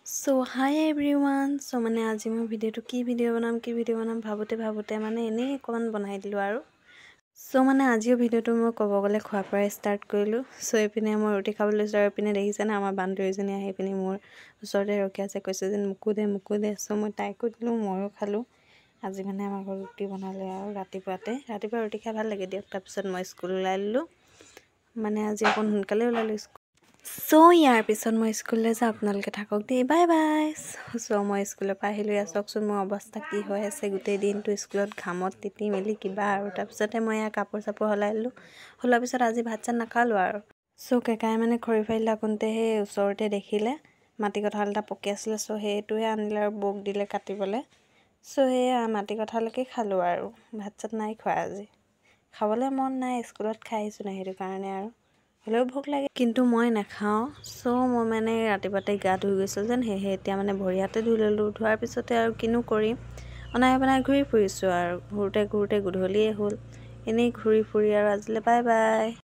Hi everyone. মানে আজি মই ভিডিঅ'টো কি ভিডিঅ' বনাম ভাবোতে মানে এনেই অকমান বনাই দিলোঁ আৰু মানে আজিও ভিডিঅ'টো মই ক'ব গ'লে খোৱাৰ পৰাই ষ্টাৰ্ট কৰিলোঁ এইপিনে মই ৰুটি খাবলৈ লৈছোঁ আৰু এইপিনে দেখিছে না আমাৰ বান্ধৱীজনী আহি পিনি মোৰ ওচৰতে ৰখি আছে কৈছে যে মোকো দে মই তাইকো দিলোঁ ময়ো খালোঁ আজি মানে আমাৰ ঘৰত ৰুটি বনালে আৰু ৰাতিপুৱা ৰুটি খাই ভাল লাগে দিয়ক তাৰপিছত মই স্কুল ওলাই ল'লোঁ মানে আজি অকণ সোনকালে ওলালোঁ ইয়াৰ পিছত মই স্কুললৈ যাওঁ আপোনালোকে থাকক দেই বাই বাই মই স্কুলৰ পৰা আহিলোঁ চাওকচোন মোৰ অৱস্থা কি হৈ আছে গোটেই দিনটো স্কুলত ঘামত তিতি মেলি কিবা আৰু তাৰপিছতে মই কাপোৰ চাপোৰ সলাই ল'লোঁ সলোৱাৰ পিছত আজি ভাত চাত নাখালোঁ আৰু কেকাই মানে খৰি ফালি থাকোঁতে সেই ওচৰতে দেখিলে মাটি কঁঠাল এটা পকি আছিলে সেইটোৱে আনিলে আৰু বৌক দিলে কাটিবলৈ সেয়া মাটি কঁঠালকে খালোঁ আৰু ভাত চাত নাই খোৱা আজি খাবলৈ মন নাই স্কুলত খাই আহিছোঁ নাই সেইটো কাৰণে আৰু হ'লেও ভোক লাগে কিন্তু মই নাখাওঁ মই মানে ৰাতিপুৱাতে গা ধুই গৈছোঁ যেন সেয়েহে এতিয়া মানে ভৰি হাতে ধুই ল'লোঁ ধোৱাৰ পিছতে আৰু কিনো কৰিম বনাই ঘূৰি ফুৰিছোঁ আৰু ঘূৰোতে গধূলিয়ে হ'ল এনেই ঘূৰি ফুৰি আৰু আজিলৈ বাই বাই